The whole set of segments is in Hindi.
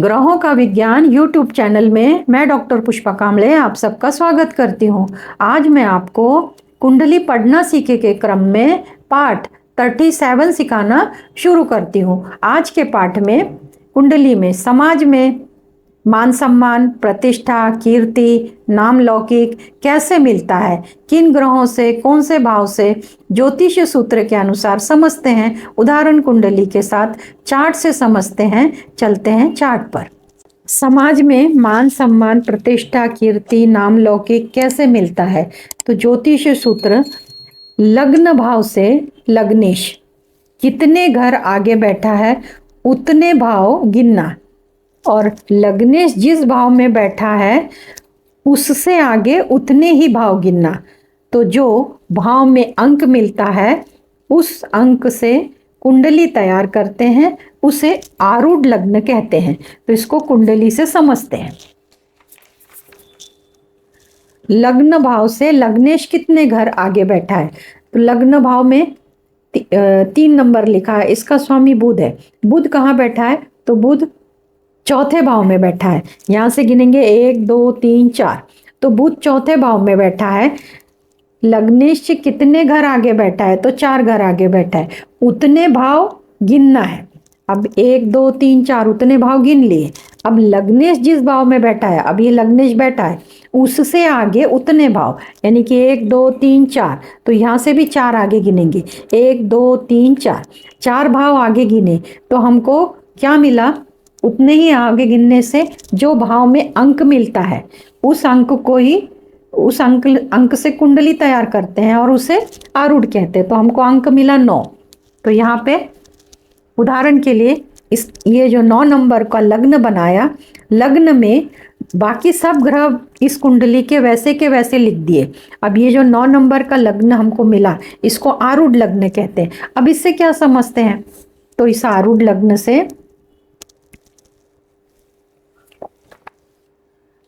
ग्रहों का विज्ञान यूट्यूब चैनल में मैं डॉक्टर पुष्पा कामले आप सबका स्वागत करती हूँ। आज मैं आपको कुंडली पढ़ना सीखे के क्रम में पाठ 37 सिखाना शुरू करती हूँ। आज के पाठ में कुंडली में समाज में मान सम्मान, प्रतिष्ठा, कीर्ति, नाम लौकिक कैसे मिलता है, किन ग्रहों से, कौन से भाव से ज्योतिष सूत्र के अनुसार समझते हैं, उदाहरण कुंडली के साथ चार्ट से समझते हैं। चलते हैं चार्ट पर। समाज में मान सम्मान, प्रतिष्ठा, कीर्ति, नाम लौकिक कैसे मिलता है, तो ज्योतिष सूत्र लग्न भाव से लग्नेश कितने घर आगे बैठा है उतने भाव गिनना, और लग्नेश जिस भाव में बैठा है उससे आगे उतने ही भाव गिनना। तो जो भाव में अंक मिलता है उस अंक से कुंडली तैयार करते हैं, उसे आरूढ़ लग्न कहते हैं। तो इसको कुंडली से समझते हैं। लग्न भाव से लग्नेश कितने घर आगे बैठा है, तो लग्न भाव में 3 नंबर लिखा है, इसका स्वामी बुध है। बुध कहाँ बैठा है, तो बुध चौथे भाव में बैठा है। यहाँ से गिनेंगे 1 2 3 4, तो बुध चौथे भाव में बैठा है। लग्नेश कितने घर आगे बैठा है, तो 4 घर आगे बैठा है। उतने भाव गिनना है। अब 1 2 3 4 उतने भाव गिन लिए। अब लग्नेश जिस भाव में बैठा है, अब ये लग्नेश बैठा है, उससे आगे उतने भाव, यानी कि 1 2 3 4, तो यहाँ से भी 4 आगे गिनेंगे। 1 2 3 4, 4 भाव आगे गिने तो हमको क्या मिला, उतने ही आगे गिनने से जो भाव में अंक मिलता है उस अंक को ही उस अंक से कुंडली तैयार करते हैं और उसे आरूढ़ कहते हैं। तो हमको अंक मिला 9। तो यहाँ पे उदाहरण के लिए ये जो 9 नंबर का लग्न बनाया, लग्न में बाकी सब ग्रह इस कुंडली के वैसे लिख दिए। अब ये जो 9 नंबर का लग्न हमको मिला, इसको आरूढ़ लग्न कहते हैं। अब इससे क्या समझते हैं, तो इस आरूढ़ लग्न से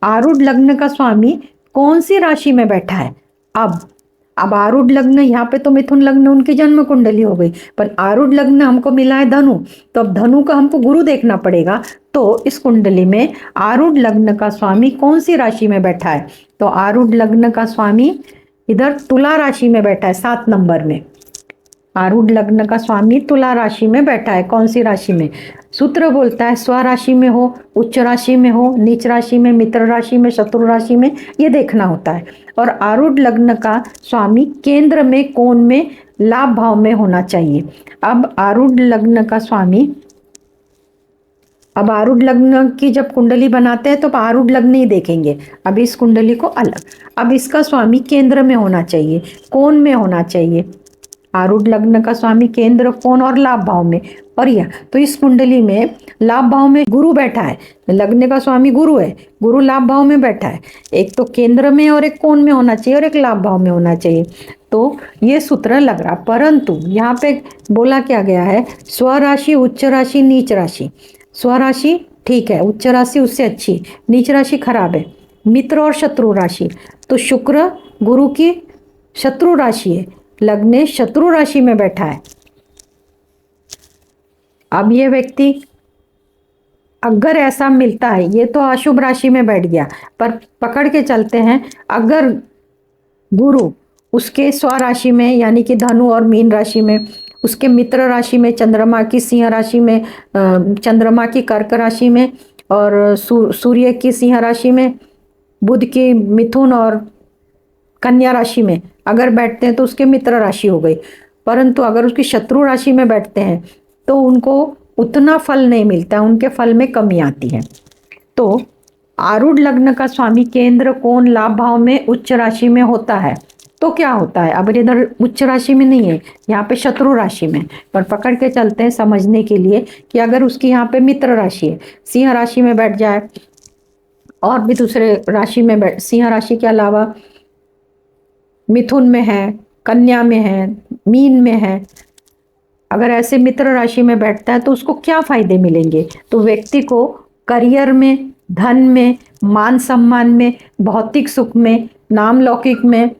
आरूढ़ लग्न का स्वामी कौन सी राशि में बैठा है। अब आरूढ़ लग्न, यहाँ पे तो मिथुन लग्न उनकी जन्म कुंडली हो गई, पर आरूढ़ लग्न हमको मिला है धनु। तो अब धनु का हमको गुरु देखना पड़ेगा। तो इस कुंडली में आरूढ़ लग्न का स्वामी कौन सी राशि में बैठा है, तो आरूढ़ लग्न का स्वामी इधर तुला राशि में बैठा है 7 नंबर में। आरूढ़ लग्न का स्वामी तुला राशि में बैठा है। कौन सी राशि में, सूत्र बोलता है स्व राशि में हो, उच्च राशि में हो, नीच राशि में, मित्र राशि में, शत्रु राशि में, ये देखना होता है। और आरूढ़ लग्न का स्वामी केंद्र में, कोण में, लाभ भाव में होना चाहिए। अब आरूढ़ लग्न का स्वामी, अब आरूढ़ लग्न की जब कुंडली बनाते हैं तो आरूढ़ लग्न ही देखेंगे। अब इस कुंडली को अलग, अब इसका स्वामी केंद्र में होना चाहिए, कोण में होना चाहिए। आरूढ़ लग्न का स्वामी केंद्र, कोण और लाभ भाव में। और यह तो इस कुंडली में लाभ भाव में गुरु बैठा है, लग्न का स्वामी गुरु है, गुरु लाभ भाव में बैठा है। एक तो केंद्र में और एक कोण में होना चाहिए और एक लाभ भाव में होना चाहिए। तो ये सूत्र लग रहा, परंतु यहाँ पे बोला क्या गया है, स्वराशि, उच्च राशि, नीच राशि। स्वराशि ठीक है, उच्च राशि उससे अच्छी, नीच राशि खराब है। मित्र और शत्रु राशि, तो शुक्र गुरु की शत्रु राशि है, लग्नेश शत्रु राशि में बैठा है। अब ये व्यक्ति अगर ऐसा मिलता है, ये तो अशुभ राशि में बैठ गया, पर पकड़ के चलते हैं, अगर गुरु उसके स्व राशि में यानी कि धनु और मीन राशि में, उसके मित्र राशि में, चंद्रमा की सिंह राशि में, चंद्रमा की कर्क राशि में, और सूर्य की सिंह राशि में, बुध की मिथुन और कन्या राशि में अगर बैठते हैं तो उसके मित्र राशि हो गई। परंतु अगर उसकी शत्रु राशि में बैठते हैं तो उनको उतना फल नहीं मिलता, उनके फल में कमी आती है। तो आरूढ़ लग्न का स्वामी केंद्र, कोण, लाभ भाव में, उच्च राशि में होता है तो क्या होता है, अब इधर उच्च राशि में नहीं है, यहाँ पे शत्रु राशि में। पर पकड़ के चलते हैं समझने के लिए कि अगर उसकी यहाँ पे मित्र राशि है, सिंह राशि में बैठ जाए और भी दूसरे राशि में बैठ, सिंह राशि के अलावा मिथुन में है, कन्या में है, मीन में है, अगर ऐसे मित्र राशि में बैठता है तो उसको क्या फायदे मिलेंगे, तो व्यक्ति को करियर में, धन में, मान सम्मान में, भौतिक सुख में, नाम लौकिक में,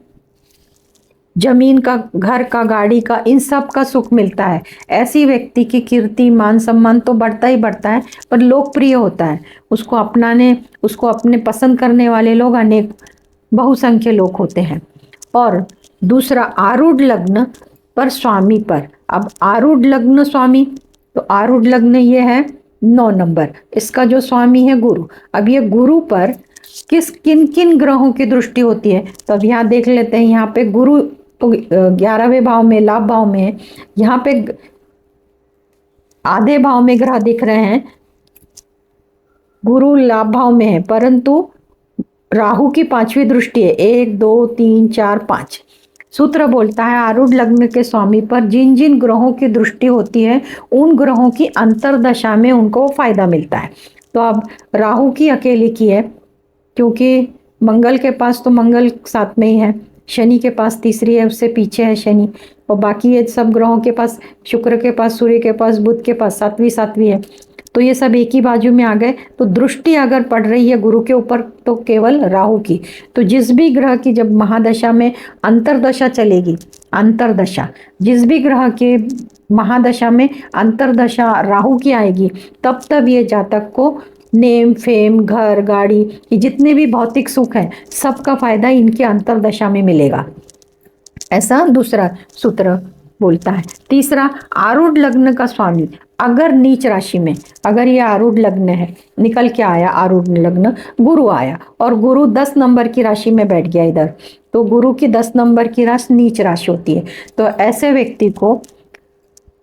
जमीन का, घर का, गाड़ी का, इन सब का सुख मिलता है। ऐसी व्यक्ति की कीर्ति, मान सम्मान तो बढ़ता ही बढ़ता है, पर लोकप्रिय होता है। उसको अपने पसंद करने वाले लोग अनेक बहुसंख्य लोग होते हैं। और दूसरा आरूढ़ लग्न पर स्वामी पर। अब आरूढ़ लग्न स्वामी, तो आरूढ़ लग्न ये है 9 नंबर, इसका जो स्वामी है गुरु। अब ये गुरु पर किन किन ग्रहों की दृष्टि होती है, तो अब यहाँ देख लेते हैं। यहाँ पे गुरु तो 11वें भाव में, लाभ भाव में है। यहाँ पे आधे भाव में ग्रह दिख रहे हैं, गुरु लाभ भाव में है, परंतु राहु की 5वीं दृष्टि है। 1 2 3 4 5। सूत्र बोलता है आरूढ़ लग्न के स्वामी पर जिन जिन ग्रहों की दृष्टि होती है, उन ग्रहों की अंतर्दशा में उनको फायदा मिलता है। तो अब राहु की अकेले की है, क्योंकि मंगल के पास तो मंगल साथ में ही है, शनि के पास तीसरी है, उससे पीछे है शनि, और बाकी ये सब ग्रहों के पास, शुक्र के पास, सूर्य के पास, बुध के पास सातवीं सातवीं है। तो ये सब एक ही बाजू में आ गए। तो दृष्टि अगर पड़ रही है गुरु के ऊपर तो केवल राहु की। तो जिस भी ग्रह की जब महादशा में अंतर्दशा चलेगी, अंतर्दशा जिस भी ग्रह के महादशा में अंतर्दशा राहु की आएगी, तब तब ये जातक को नेम फेम, घर गाड़ी, ये जितने भी भौतिक सुख है, सबका फायदा इनके अंतर्दशा में मिलेगा। ऐसा दूसरा सूत्र बोलता है। तीसरा आरूढ़ लग्न का स्वामी अगर नीच राशि में, अगर ये आरूढ़ लग्न है, निकल के आया आरूढ़ लग्न, गुरु आया और गुरु 10 नंबर की राशि में बैठ गया इधर, तो गुरु की 10 नंबर की राशि नीच राशि होती है। तो ऐसे व्यक्ति को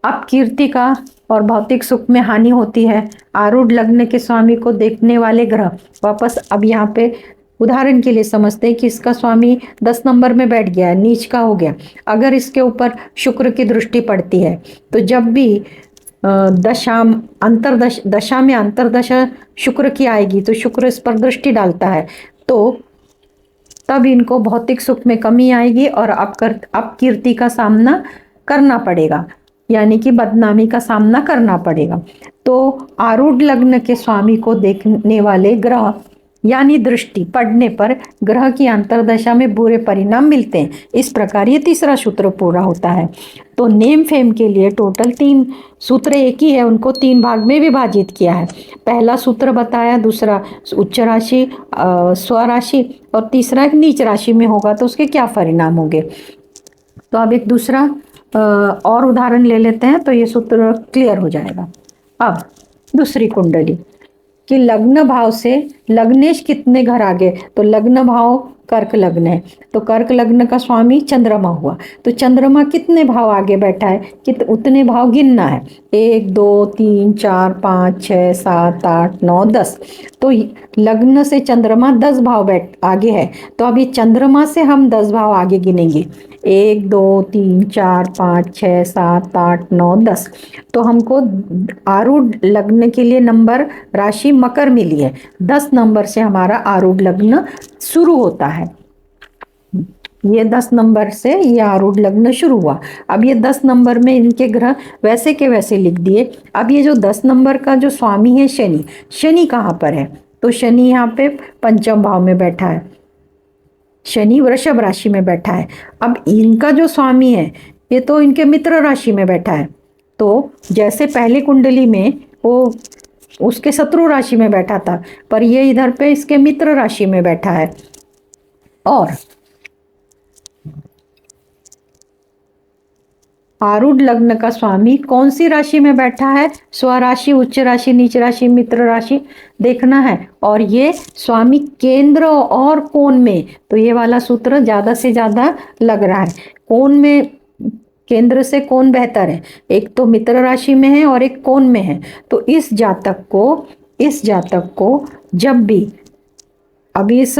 अपकीर्ति का और भौतिक सुख में हानि होती है। आरूढ़ लग्न के स्वामी को देखने वाले ग्रह वापस, अब यहाँ पे उदाहरण के लिए समझते हैं कि इसका स्वामी 10 नंबर में बैठ गया है, नीच का हो गया। अगर इसके ऊपर शुक्र की दृष्टि पड़ती है, तो जब भी दशा में अंतरदशा शुक्र की आएगी, तो शुक्र इस पर दृष्टि डालता है, तो तब इनको भौतिक सुख में कमी आएगी और अपकीर्ति का सामना करना पड़ेगा, यानी कि बदनामी का सामना करना पड़ेगा। तो आरूढ़ लग्न के स्वामी को देखने वाले ग्रह यानी दृष्टि पड़ने पर ग्रह की अंतर्दशा में बुरे परिणाम मिलते हैं। इस प्रकार ये तीसरा सूत्र पूरा होता है। तो नेम फेम के लिए टोटल 3 सूत्र एक ही है, उनको 3 भाग में विभाजित किया है। पहला सूत्र बताया, दूसरा उच्च राशि, स्वराशि, और तीसरा एक नीच राशि में होगा तो उसके क्या परिणाम होंगे। तो अब एक दूसरा और उदाहरण ले लेते हैं, तो ये सूत्र क्लियर हो जाएगा। अब दूसरी कुंडली कि लग्न भाव से लग्नेश कितने घर आगे, तो लग्न भाव कर्क लग्न है, तो कर्क लग्न का स्वामी चंद्रमा हुआ, तो चंद्रमा कितने भाव आगे बैठा है, उतने भाव गिनना है। 1 2 3 4 5 6 7 8 9 10। तो लग्न से चंद्रमा 10 भाव आगे है। तो अभी चंद्रमा से हम 10 भाव आगे गिनेंगे, 1 2 3 4 5 6 7 8 9 10। तो हमको आरूढ़ लग्न के लिए नंबर राशि मकर मिली है। 10 नंबर से हमारा आरूढ़ लग्न शुरू होता है। ये 10 नंबर से ये आरूढ़ लग्न शुरू हुआ। अब ये 10 नंबर में इनके ग्रह वैसे के वैसे लिख दिए। अब ये जो 10 नंबर का जो स्वामी है शनि, शनि कहाँ पर है, तो शनि यहाँ पे 5वें भाव में बैठा है, शनि वृषभ राशि में बैठा है। अब इनका जो स्वामी है ये तो इनके मित्र राशि में बैठा है। तो जैसे पहली कुंडली में वो उसके शत्रु राशि में बैठा था, पर ये इधर पे इसके मित्र राशि में बैठा है। और आरूढ़ लग्न का स्वामी कौन सी राशि में बैठा है, स्वराशि, उच्च राशि, नीच राशि, मित्र राशि देखना है। और ये स्वामी केंद्र और कोण में, तो ये वाला सूत्र ज़्यादा से ज़्यादा लग रहा है। कोण में, केंद्र से कोण बेहतर है, एक तो मित्र राशि में है और एक कोण में है। तो इस जातक को जब भी, अभी इस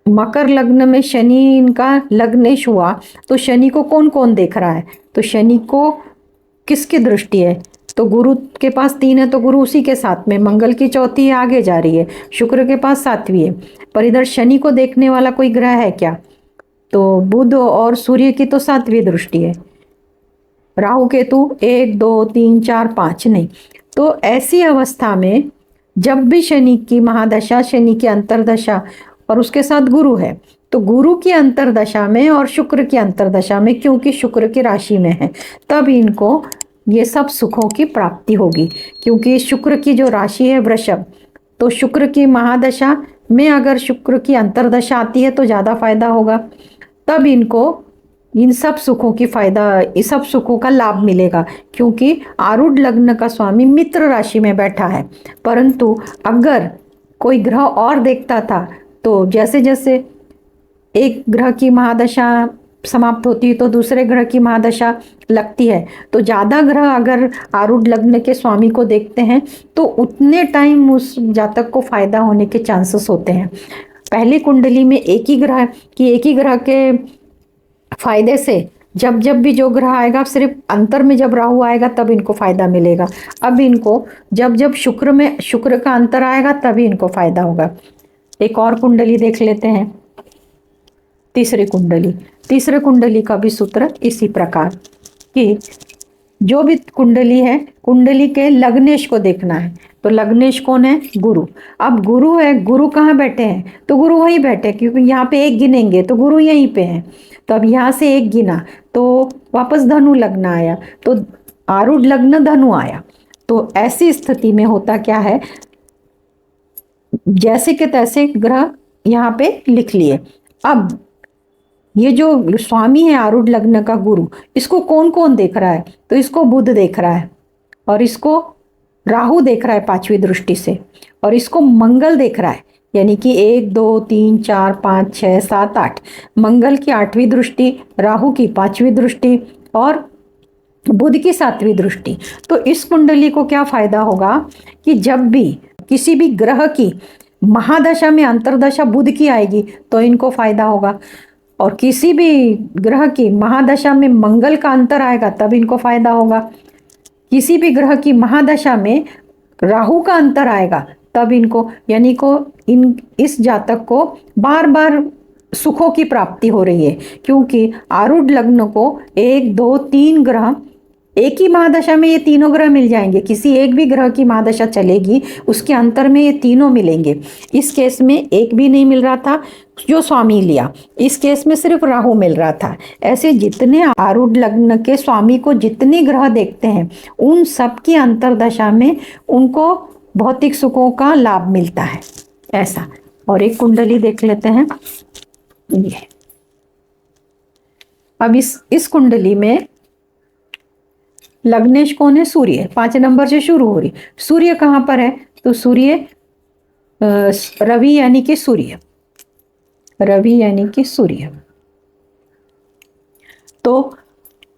मकर लग्न में शनि इनका लग्नेश हुआ, तो शनि को कौन कौन देख रहा है, तो शनि को किसकी दृष्टि है, तो गुरु के पास 3 है, तो गुरु उसी के साथ में, मंगल की 4थी है आगे जा रही है, शुक्र के पास 7वीं है। पर इधर शनि को देखने वाला कोई ग्रह है क्या, तो बुध और सूर्य की तो 7वीं दृष्टि है, राहु केतु 1 2 3 4 5 नहीं। तो ऐसी अवस्था में जब भी शनि की महादशा, शनि की अंतर्दशा और उसके साथ गुरु है। तो गुरु की अंतर्दशा में और शुक्र की अंतर्दशा में, क्योंकि शुक्र की राशि में है, तब इनको ये सब सुखों की प्राप्ति होगी। क्योंकि शुक्र की जो राशि है वृषभ, तो शुक्र की महादशा में अगर शुक्र की अंतर्दशा आती है तो ज़्यादा फायदा होगा। तब इनको इन सब सुखों की फायदा, इस सब सुखों का लाभ मिलेगा। क्योंकि आरूढ़ लग्न का स्वामी मित्र राशि में बैठा है। परंतु अगर कोई ग्रह और देखता था, तो जैसे जैसे एक ग्रह की महादशा समाप्त होती है तो दूसरे ग्रह की महादशा लगती है, तो ज़्यादा ग्रह अगर आरूढ़ लग्न के स्वामी को देखते हैं तो उतने टाइम उस जातक को फायदा होने के चांसेस होते हैं। पहली कुंडली में एक ही ग्रह के फायदे से जब जब भी जो ग्रह आएगा, सिर्फ अंतर में जब राहु आएगा तब इनको फायदा मिलेगा। अब इनको जब जब शुक्र का अंतर आएगा तभी इनको फायदा होगा। एक और कुंडली देख लेते हैं, तीसरे कुंडली का भी सूत्र इसी प्रकार कि जो भी कुंडली है, कुंडली के लग्नेश को देखना है। तो लग्नेश कौन है? गुरु। अब गुरु है, गुरु कहाँ बैठे हैं? तो गुरु वहीं बैठे, क्योंकि यहाँ पे एक गिनेंगे तो गुरु यहीं पे है। तो अब यहाँ से एक गिना तो वापस धनु लग्न आया, तो आरूढ़ लग्न धनु आया। तो ऐसी स्थिति में होता क्या है, जैसे के तैसे ग्रह यहाँ पे लिख लिए। अब ये जो स्वामी है आरूढ़ लग्न का गुरु, इसको कौन कौन देख रहा है? तो इसको बुध देख रहा है, और इसको राहु देख रहा है 5वीं दृष्टि से, और इसको मंगल देख रहा है। यानी कि 1 2 3 4 5 6 7 8, मंगल की 8वीं दृष्टि, राहु की 5वीं दृष्टि और बुध की 7वीं दृष्टि। तो इस कुंडली को क्या फायदा होगा कि जब भी किसी भी ग्रह की महादशा में अंतर्दशा बुध की आएगी तो इनको फायदा होगा, और किसी भी ग्रह की महादशा में मंगल का अंतर आएगा तब इनको फायदा होगा। किसी भी ग्रह की महादशा में राहु का अंतर आएगा तब इनको, यानी को इस जातक को बार बार सुखों की प्राप्ति हो रही है। क्योंकि आरूढ़ लग्न को 1 2 3 ग्रह एक ही महादशा में, ये तीनों ग्रह मिल जाएंगे। किसी एक भी ग्रह की महादशा चलेगी, उसके अंतर में ये तीनों मिलेंगे। इस केस में एक भी नहीं मिल रहा था जो स्वामी लिया, इस केस में सिर्फ राहु मिल रहा था। ऐसे जितने आरूढ़ लग्न के स्वामी को जितने ग्रह देखते हैं, उन सब की अंतरदशा में उनको भौतिक सुखों का लाभ मिलता है। ऐसा। और एक कुंडली देख लेते हैं। ये अब इस कुंडली में लग्नेश कौन है? सूर्य। 5 नंबर से शुरू हो रही। सूर्य कहाँ पर है? तो सूर्य रवि यानी कि सूर्य, तो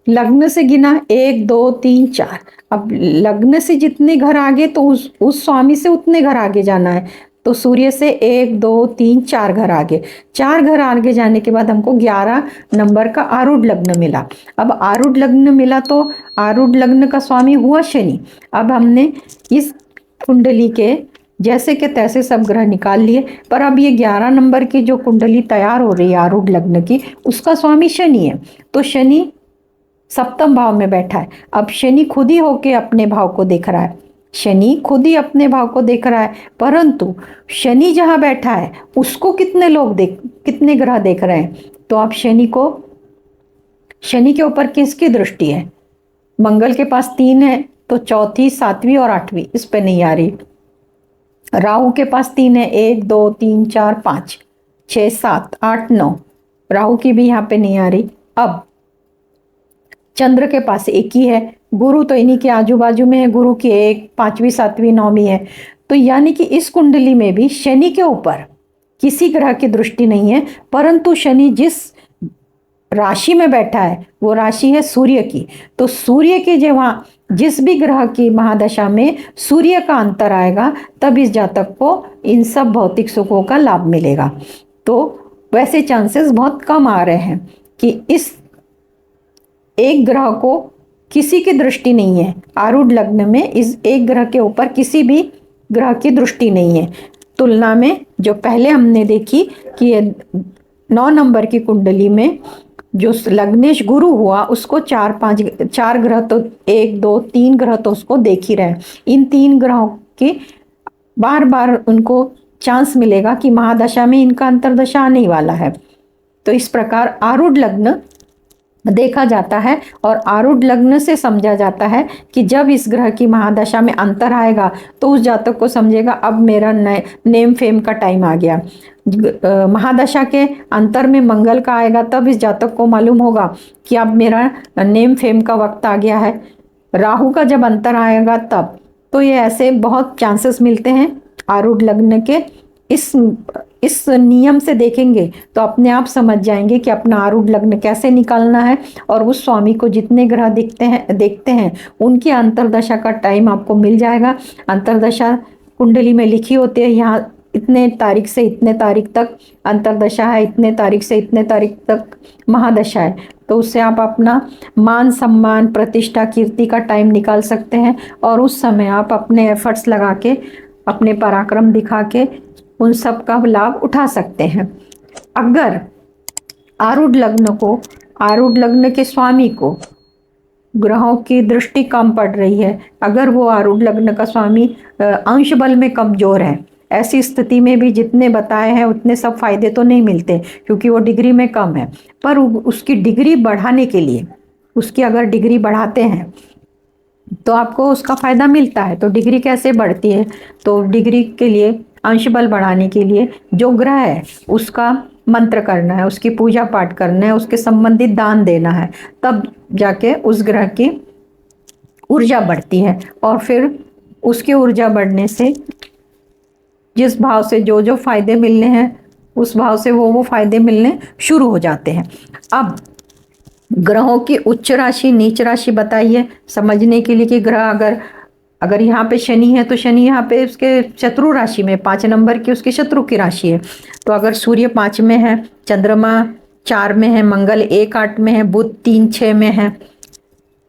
लग्न से गिना 1 2 3 4। अब लग्न से जितने घर आगे तो उस स्वामी से उतने घर आगे जाना है। तो सूर्य से 1 2 3 4 घर आगे, 4 घर आगे जाने के बाद हमको 11 नंबर का आरूढ़ लग्न मिला। अब आरूढ़ लग्न मिला तो आरूढ़ लग्न का स्वामी हुआ शनि। अब हमने इस कुंडली के जैसे के तैसे सब ग्रह निकाल लिए, पर अब ये 11 नंबर की जो कुंडली तैयार हो रही है आरूढ़ लग्न की, उसका स्वामी शनि है। तो शनि सप्तम भाव में बैठा है। अब शनि खुद ही होके अपने भाव को देख रहा है, परंतु शनि जहां बैठा है उसको कितने ग्रह देख रहे हैं? तो आप शनि के ऊपर किसकी दृष्टि है? मंगल के पास 3 है, तो चौथी 7वीं और 8वीं इस पे नहीं आ रही। राहु के पास 3 है, 1 2 3 4 5 6 7 8 9, राहु की भी यहाँ पे नहीं आ रही। अब चंद्र के पास 1 ही है, गुरु तो इन्हीं के आजू बाजू में है, गुरु की 1 5वीं 7वीं 9वीं है। तो यानी कि इस कुंडली में भी शनि के ऊपर किसी ग्रह की दृष्टि नहीं है, परंतु शनि जिस राशि में बैठा है वो राशि है सूर्य की। तो सूर्य के जिस भी ग्रह की महादशा में सूर्य का अंतर आएगा तब इस जातक को इन सब भौतिक सुखों का लाभ मिलेगा। तो वैसे चांसेस बहुत कम आ रहे हैं कि इस एक ग्रह को किसी की दृष्टि नहीं है। आरूढ़ लग्न में इस एक ग्रह के ऊपर किसी भी ग्रह की दृष्टि नहीं है, तुलना में जो पहले हमने देखी कि 9 नंबर की कुंडली में जो लग्नेश गुरु हुआ उसको 4 ग्रह तो 1 2 3 ग्रह तो उसको देख ही रहे। इन 3 ग्रहों की बार बार उनको चांस मिलेगा कि महादशा में इनका अंतर्दशा आने ही वाला है। तो इस प्रकार आरूढ़ लग्न देखा जाता है और आरूढ़ लग्न से समझा जाता है कि जब इस ग्रह की महादशा में अंतर आएगा तो उस जातक को समझेगा अब मेरा नेम फेम का टाइम आ गया। महादशा के अंतर में मंगल का आएगा तब इस जातक को मालूम होगा कि अब मेरा नेम फेम का वक्त आ गया है। राहु का जब अंतर आएगा तब, तो ये ऐसे बहुत चांसेस मिलते हैं आरूढ़ लग्न के। इस नियम से देखेंगे तो अपने आप समझ जाएंगे कि अपना आरूढ़ लग्न कैसे निकालना है, और उस स्वामी को जितने ग्रह देखते हैं उनकी अंतर्दशा का टाइम आपको मिल जाएगा। अंतर्दशा कुंडली में लिखी होती है, यहाँ इतने तारीख से इतने तारीख तक अंतर्दशा है, इतने तारीख से इतने तारीख तक महादशा है। तो उससे आप अपना मान सम्मान प्रतिष्ठा कीर्ति का टाइम निकाल सकते हैं, और उस समय आप अपने एफर्ट्स लगा के अपने पराक्रम दिखा के उन सब का लाभ उठा सकते हैं। अगर आरूढ़ लग्न के स्वामी को ग्रहों की दृष्टि कम पड़ रही है, अगर वो आरूढ़ लग्न का स्वामी अंश बल में कमजोर है, ऐसी स्थिति में भी जितने बताए हैं उतने सब फायदे तो नहीं मिलते क्योंकि वो डिग्री में कम है। पर उसकी डिग्री बढ़ाने के लिए, उसकी अगर डिग्री बढ़ाते हैं तो आपको उसका फायदा मिलता है। तो डिग्री कैसे बढ़ती है? तो डिग्री के लिए, अंश बल बढ़ाने के लिए जो ग्रह है उसका मंत्र करना है, उसकी पूजा पाठ करना है, उसके संबंधित दान देना है, तब जाके उस ग्रह की ऊर्जा बढ़ती है। और फिर उसकी ऊर्जा बढ़ने से जिस भाव से जो जो फायदे मिलने हैं उस भाव से वो फायदे मिलने शुरू हो जाते हैं। अब ग्रहों की उच्च राशि नीच राशि बताइए समझने के लिए कि ग्रह अगर यहाँ पे शनि है तो शनि यहाँ पे उसके शत्रु राशि में 5 नंबर की उसकी शत्रु की राशि है। तो अगर सूर्य 5 में है, चंद्रमा 4 में है, मंगल 1-8 में है, बुध 3-6 में है,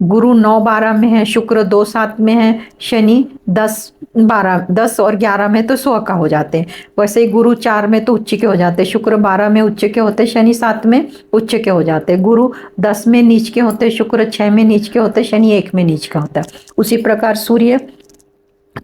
गुरु 9-12 में है, शुक्र 2-7 में है, शनि 10 और 11 में तो 100 का हो जाते हैं। वैसे ही गुरु 4 में तो उच्च के हो जाते हैं, शुक्र 12 में उच्च के होते, शनि 7 में उच्च के हो जाते, गुरु 10 में नीच के होते, शुक्र 6 में नीच के होते, शनि 1 में नीच का होता है। उसी प्रकार सूर्य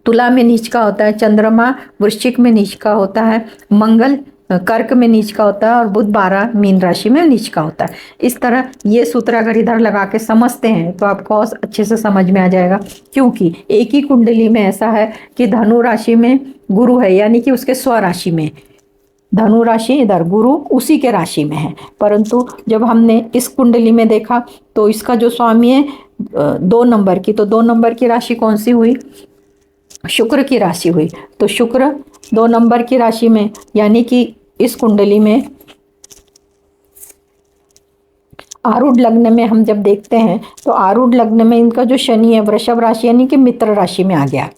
तुला में नीच का होता है, चंद्रमा वृश्चिक में नीच का होता है, मंगल कर्क में नीच का होता है और बुध 12 मीन राशि में नीच का होता है। इस तरह ये सूत्र अगर इधर लगा के समझते हैं तो आपको अच्छे से समझ में आ जाएगा, क्योंकि एक ही कुंडली में ऐसा है कि धनु राशि में गुरु है, यानी कि उसके स्वराशि में धनु राशि, इधर गुरु उसी के राशि में है। परंतु जब हमने इस कुंडली में देखा तो इसका जो स्वामी है 2 नंबर की, तो 2 नंबर की राशि कौन सी हुई? शुक्र की राशि हुई। तो शुक्र 2 नंबर की राशि में, यानी कि इस कुंडली में आरूढ़ लग्न में हम जब देखते हैं तो आरूढ़ लग्न में इनका जो शनि है वृषभ राशि यानी कि मित्र राशि में आ गया,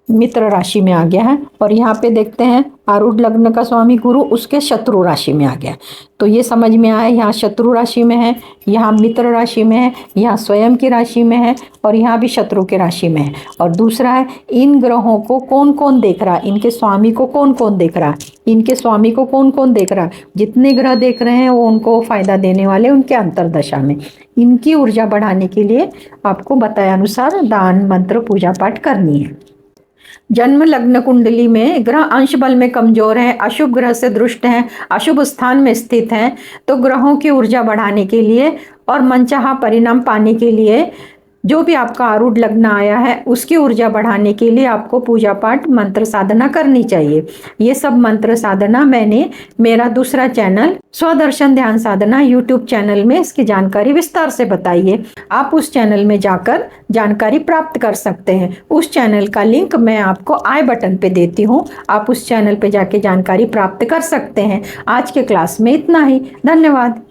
मित्र राशि में आ गया है। और यहाँ पे देखते हैं आरूढ़ लग्न का स्वामी गुरु उसके शत्रु राशि में आ गया। तो ये समझ में आया, यहाँ शत्रु राशि में है, यहाँ मित्र राशि में है, यहाँ स्वयं की राशि में है और यहाँ भी शत्रु की राशि में है। और दूसरा है इन ग्रहों को कौन कौन देख रहा है, इनके स्वामी को कौन कौन देख रहा है, इनके स्वामी को कौन कौन देख रहा है। जितने ग्रह देख रहे हैं वो उनको फायदा देने वाले उनके अंतर्दशा में। इनकी ऊर्जा बढ़ाने के लिए आपको बताया अनुसार दान मंत्र पूजा पाठ करनी है। जन्म लग्न कुंडली में ग्रह अंश बल में कमजोर है, अशुभ ग्रह से दृष्ट हैं, अशुभ स्थान में स्थित हैं, तो ग्रहों की ऊर्जा बढ़ाने के लिए और मनचाहा परिणाम पाने के लिए जो भी आपका आरूढ़ लग्न आया है उसकी ऊर्जा बढ़ाने के लिए आपको पूजा पाठ मंत्र साधना करनी चाहिए। ये सब मंत्र साधना मैंने मेरा दूसरा चैनल स्वदर्शन ध्यान साधना यूट्यूब चैनल में इसकी जानकारी विस्तार से बताई है। आप उस चैनल में जाकर जानकारी प्राप्त कर सकते हैं। उस चैनल का लिंक मैं आपको आई बटन पे देती हूँ, आप उस चैनल पे जाके जानकारी प्राप्त कर सकते हैं। आज के क्लास में इतना ही, धन्यवाद।